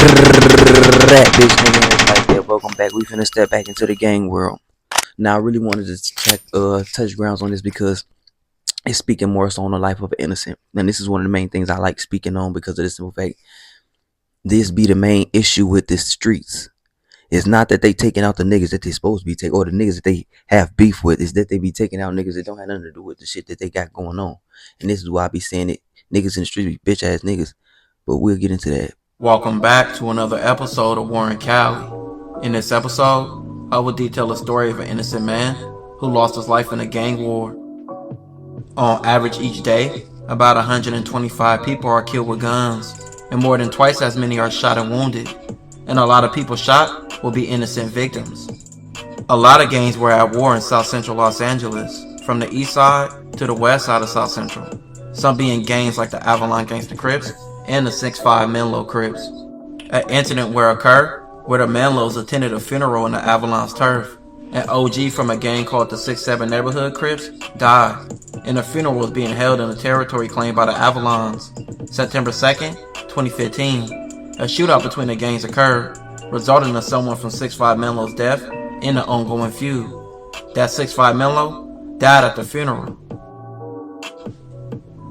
That bitch nigga is like that. Welcome back. We finna step back into the gang world. Now I really wanted to touch grounds on this because it's speaking more so on the life of an innocent. And this is one of the main things I like speaking on because of the simple fact this be the main issue with the streets. It's not that they taking out the niggas that they supposed to be taking or the niggas that they have beef with. It's that they be taking out niggas that don't have nothing to do with the shit that they got going on. And this is why I be saying it. Niggas in the street be bitch ass niggas. But we'll get into that. Welcome back to another episode of Warren Cali. In this episode, I will detail the story of an innocent man who lost his life in a gang war. On average each day, about 125 people are killed with guns, and more than twice as many are shot and wounded. And a lot of people shot will be innocent victims. A lot of gangs were at war in South Central Los Angeles, from the east side to the west side of South Central. Some being gangs like the Avalon Gangsta Crips and the 6'5 Menlo Crips. An incident where occurred where the Menlos attended a funeral in the Avalon's turf. An OG from a gang called the 6'7 Neighborhood Crips died, and the funeral was being held in a territory claimed by the Avalons. September 2nd, 2015, a shootout between the gangs occurred, resulting in someone from 6'5 Menlo's death in an ongoing feud. That 6'5 Menlo died at the funeral.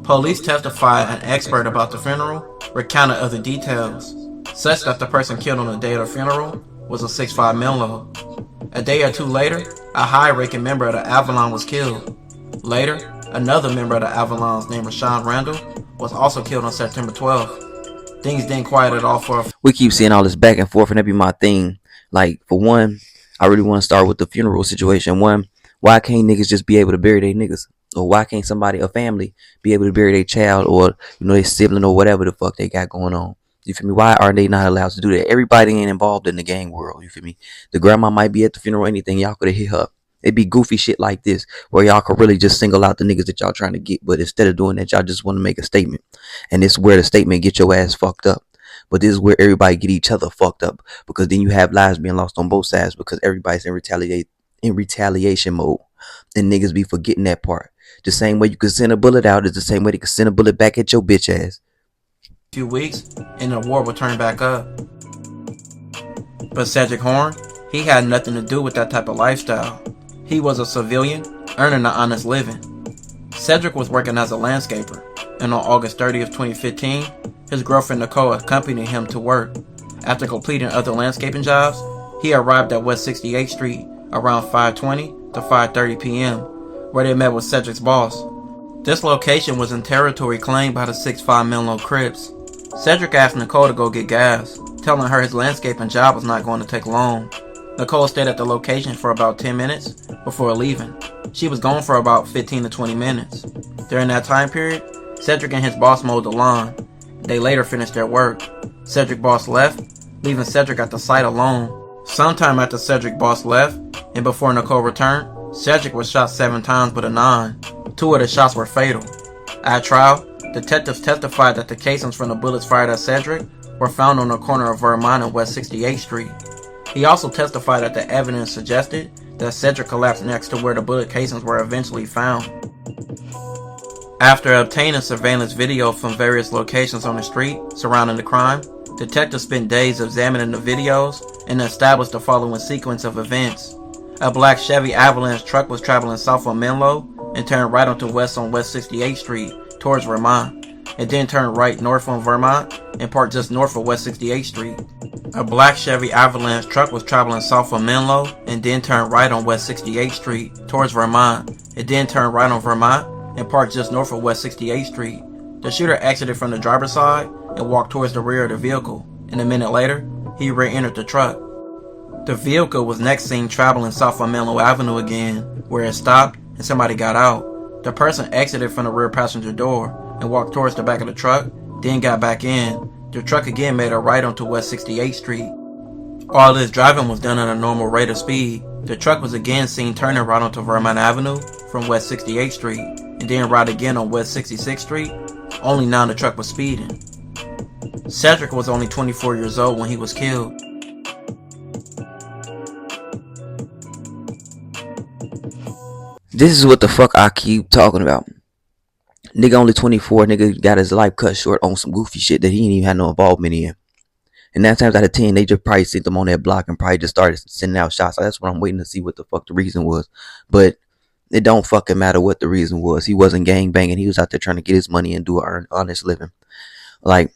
Police testified an expert about the funeral recounted other details, such that the person killed on the day of the funeral was a 6'5 Menlo. A day or two later, a high-ranking member of the Avalon was killed. Later, another member of the Avalons named Rashawn Randall was also killed on September 12th. Things didn't quiet at all for We keep seeing all this back and forth, and that be my thing. Like, for one, I really want to start with the funeral situation. One, why can't niggas just be able to bury their niggas? Or why can't somebody, a family, be able to bury their child or, their sibling or whatever the fuck they got going on? You feel me? Why are they not allowed to do that? Everybody ain't involved in the gang world. You feel me? The grandma might be at the funeral or anything. Y'all could have hit her. It'd be goofy shit like this where y'all could really just single out the niggas that y'all trying to get. But instead of doing that, y'all just want to make a statement. And this is where the statement get your ass fucked up. But this is where everybody get each other fucked up. Because then you have lives being lost on both sides because everybody's in retaliation mode. And niggas be forgetting that part. The same way you can send a bullet out is the same way they can send a bullet back at your bitch ass. few weeks, and the war would turn back up. But Cedric Horn, he had nothing to do with that type of lifestyle. He was a civilian, earning an honest living. Cedric was working as a landscaper, and on August 30th, 2015, his girlfriend Nicole accompanied him to work. After completing other landscaping jobs, he arrived at West 68th Street around 5:20 to 5:30 p.m., where they met with Cedric's boss. This location was in territory claimed by the 6'5 Menlo Crips. Cedric asked Nicole to go get gas, telling her his landscaping job was not going to take long. Nicole stayed at the location for about 10 minutes before leaving. She was gone for about 15 to 20 minutes. During that time period, Cedric and his boss mowed the lawn. They later finished their work. Cedric's boss left, leaving Cedric at the site alone. Sometime after Cedric's boss left, and before Nicole returned, Cedric was shot 7 times with a 9. 2 of the shots were fatal. At trial, detectives testified that the casings from the bullets fired at Cedric were found on the corner of Vermont and West 68th Street. He also testified that the evidence suggested that Cedric collapsed next to where the bullet casings were eventually found. After obtaining surveillance video from various locations on the street surrounding the crime, detectives spent days examining the videos and established the following sequence of events. A black Chevy Avalanche truck was traveling south on Menlo and turned right onto West on West 68th Street towards Vermont. It then turned right north on Vermont and parked just north of West 68th Street. A black Chevy Avalanche truck was traveling south on Menlo and then turned right on West 68th Street towards Vermont. It then turned right on Vermont and parked just north of West 68th Street. The shooter exited from the driver's side and walked towards the rear of the vehicle, and a minute later, he re-entered the truck. The vehicle was next seen traveling south on Menlo Avenue again, where it stopped and somebody got out. The person exited from the rear passenger door and walked towards the back of the truck, then got back in. The truck again made a right onto West 68th Street. All this driving was done at a normal rate of speed. The truck was again seen turning right onto Vermont Avenue from West 68th Street, and then right again on West 66th Street, only now the truck was speeding. Cedric was only 24 years old when he was killed. This is what the fuck I keep talking about. Nigga only 24, nigga got his life cut short on some goofy shit that he ain't even had no involvement in. And 9 times out of 10, they just probably sent them on that block and probably just started sending out shots. So that's what I'm waiting to see what the fuck the reason was. But it don't fucking matter what the reason was. He wasn't gang banging. He was out there trying to get his money and do an honest living. Like,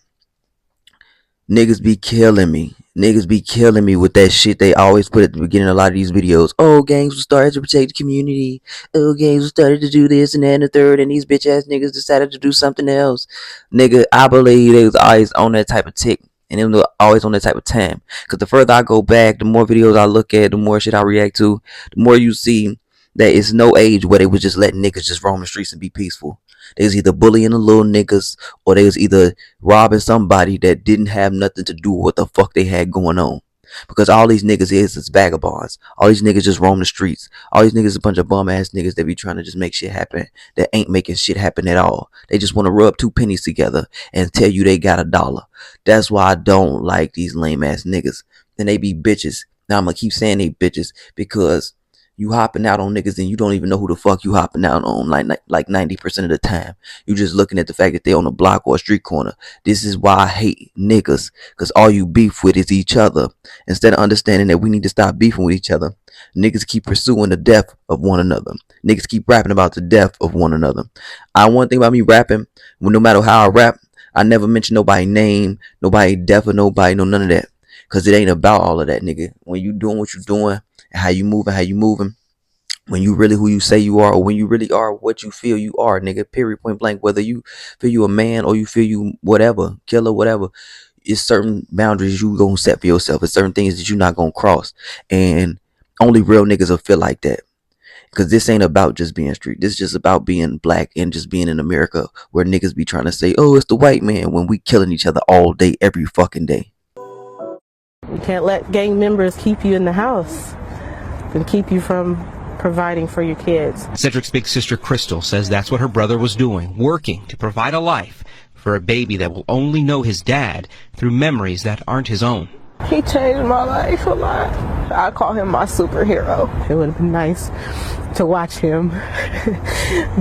niggas be killing me. Niggas be killing me with that shit they always put at the beginning of a lot of these videos. Oh, gangs were started to protect the community. Oh, gangs were started to do this and that and the third. And these bitch ass niggas decided to do something else. Nigga, I believe they was always on that type of tick. And they were always on that type of time. Because the further I go back, the more videos I look at, the more shit I react to, the more you see that it's no age where they was just letting niggas just roam the streets and be peaceful. They was either bullying the little niggas or they was either robbing somebody that didn't have nothing to do with what the fuck they had going on. Because all these niggas is vagabonds. All these niggas just roam the streets. All these niggas is a bunch of bum ass niggas that be trying to just make shit happen that ain't making shit happen at all. They just want to rub 2 pennies together and tell you they got $1. That's why I don't like these lame ass niggas. And they be bitches. Now I'm gonna keep saying they bitches because you hopping out on niggas and you don't even know who the fuck you hopping out on like 90% of the time. You just looking at the fact that they on a block or a street corner. This is why I hate niggas, because all you beef with is each other. Instead of understanding that we need to stop beefing with each other, niggas keep pursuing the death of one another. Niggas keep rapping about the death of one another. One thing about me rapping, well, no matter how I rap, I never mention nobody's name, nobody death or nobody, no none of that. Because it ain't about all of that, nigga. When you doing what you doing, and how you moving, when you really who you say you are, or when you really are what you feel you are, nigga, period, point blank. Whether you feel you a man or you feel you whatever, killer, whatever, it's certain boundaries you gonna set for yourself. It's certain things that you not gonna cross. And only real niggas will feel like that. Because this ain't about just being street. This is just about being black and just being in America where niggas be trying to say, oh, it's the white man, when we killing each other all day, every fucking day. You can't let gang members keep you in the house and keep you from providing for your kids. Cedric's big sister Crystal says that's what her brother was doing, working to provide a life for a baby that will only know his dad through memories that aren't his own. He changed my life a lot. I call him my superhero. It would have been nice to watch him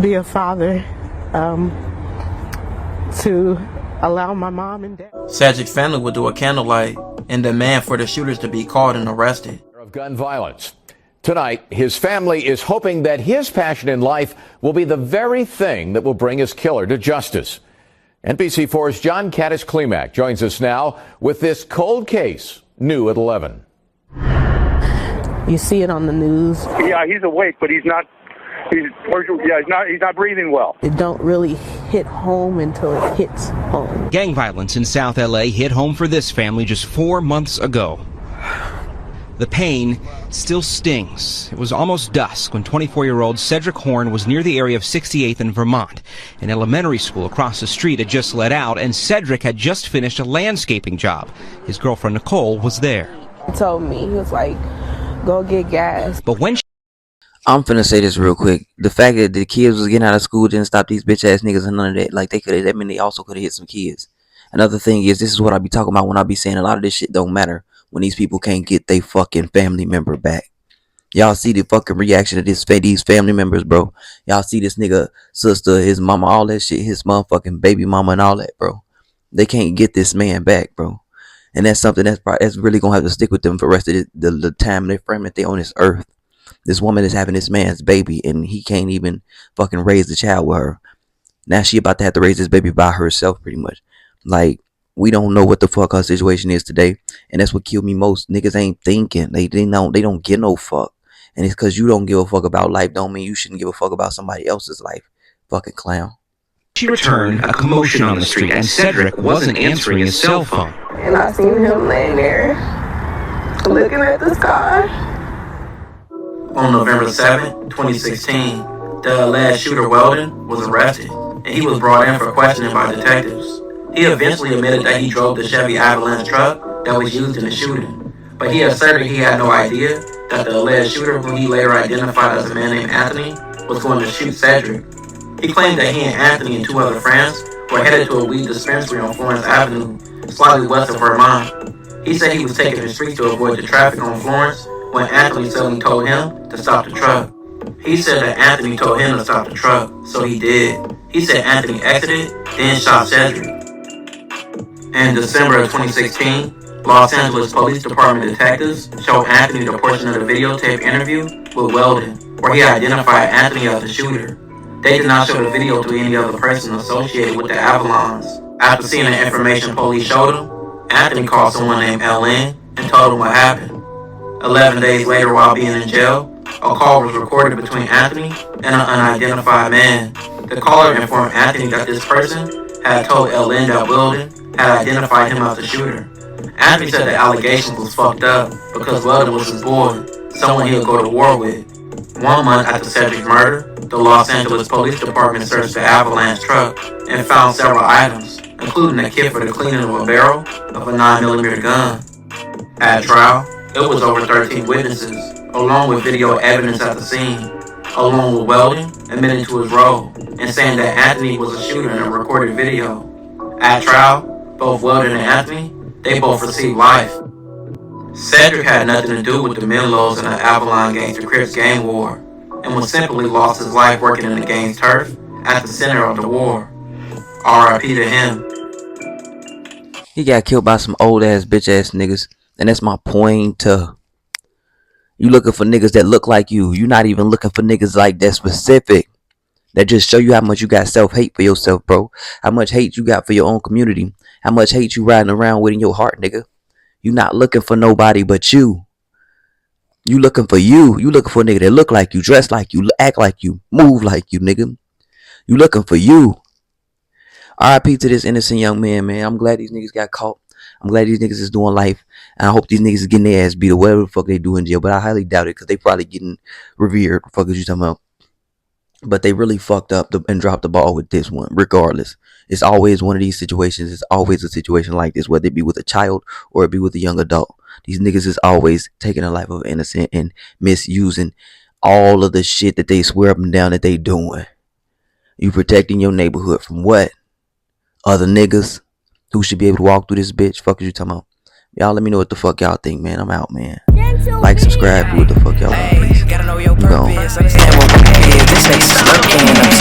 be a father, to allow my mom and dad. Cedric's family would do a candlelight and demand for the shooters to be caught and arrested. Of gun violence. Tonight, his family is hoping that his passion in life will be the very thing that will bring his killer to justice. NBC4's John Caddis-Klimak joins us now with this cold case, new at 11. You see it on the news. Yeah, he's awake, but he's not breathing well. It don't really hit home until it hits home. Gang violence in South LA hit home for this family just 4 months ago. The pain still stings. It was almost dusk when 24-year-old Cedric Horn was near the area of 68th and Vermont. An elementary school across the street had just let out, and Cedric had just finished a landscaping job. His girlfriend Nicole was there. He told me, he was like, go get gas. But when I'm finna say this real quick. The fact that the kids was getting out of school didn't stop these bitch ass niggas and none of that. Like, they could have, that mean they also could have hit some kids. Another thing is, this is what I be talking about when I be saying a lot of this shit don't matter when these people can't get their fucking family member back. Y'all see the fucking reaction of these family members, bro. Y'all see this nigga, sister, his mama, all that shit, his motherfucking baby mama and all that, bro. They can't get this man back, bro. And that's something that's really gonna have to stick with them for the rest of the time they frame that they on this earth. This woman is having this man's baby and he can't even fucking raise the child with her. Now she about to have to raise this baby by herself, pretty much. Like, we don't know what the fuck her situation is today, and that's what killed me most. Niggas ain't thinking. They don't get no fuck. And it's because you don't give a fuck about life don't mean you shouldn't give a fuck about somebody else's life. Fucking clown. she returned, a commotion on the street, and Cedric wasn't answering his cell phone. And I seen him laying there, looking at the sky. On November 7, 2016, the alleged shooter Weldon was arrested, and he was brought in for questioning by detectives. He eventually admitted that he drove the Chevy Avalanche truck that was used in the shooting, but he asserted he had no idea that the alleged shooter, who he later identified as a man named Anthony, was going to shoot Cedric. He claimed that he and Anthony and two other friends were headed to a weed dispensary on Florence Avenue, slightly west of Vermont. He said he was taking the street to avoid the traffic on Florence when Anthony suddenly told him to stop the truck. He said that Anthony told him to stop the truck, so he did. He said Anthony exited, then shot Cedric. In December of 2016, Los Angeles Police Department detectives showed Anthony the portion of the videotape interview with Weldon, where he identified Anthony as the shooter. They did not show the video to any other person associated with the Avalons. After seeing the information police showed him, Anthony called someone named Lled and told him what happened. 11 days later, while being in jail, a call was recorded between Anthony and an unidentified man. The caller informed Anthony that this person had told Lled that Weldon had identified him as the shooter. Anthony said the allegations was fucked up because Weldon was his boy, someone he would go to war with. 1 month after Cedric's murder, the Los Angeles Police Department searched the Avalanche truck and found several items, including a kit for the cleaning of a barrel of a 9mm gun. At trial, it was over 13 witnesses, along with video evidence at the scene, along with Weldon admitting to his role and saying that Anthony was a shooter in a recorded video. At trial, both Weldon and Anthony, they both received life. Cedric had nothing to do with the Menlos and the Avalon Gangster Crips gang war, and was simply lost his life working in the gang's turf at the center of the war. R.I.P. to him. He got killed by some old ass bitch ass niggas, and that's my point. You looking for niggas that look like you. You not even looking for niggas like that specific. That just show you how much you got self-hate for yourself, bro. How much hate you got for your own community. How much hate you riding around with in your heart, nigga. You not looking for nobody but you. You looking for you. You looking for a nigga that look like you, dress like you, act like you, move like you, nigga. You looking for you. RIP to this innocent young man, man. I'm glad these niggas got caught. I'm glad these niggas is doing life. And I hope these niggas is getting their ass beat or whatever the fuck they do in jail. But I highly doubt it because they probably getting revered. What the fuck is you talking about? But they really fucked up and dropped the ball with this one, regardless. It's always one of these situations. It's always a situation like this, whether it be with a child or it be with a young adult. These niggas is always taking the life of an innocent and misusing all of the shit that they swear up and down that they doing. You protecting your neighborhood from what? Other niggas who should be able to walk through this bitch. Fuck is you talking about? Y'all let me know what the fuck y'all think, man. I'm out, man. Like, subscribe, do what the fuck y'all want, please. Gotta know your purpose, understand what we is. This ain't slipping.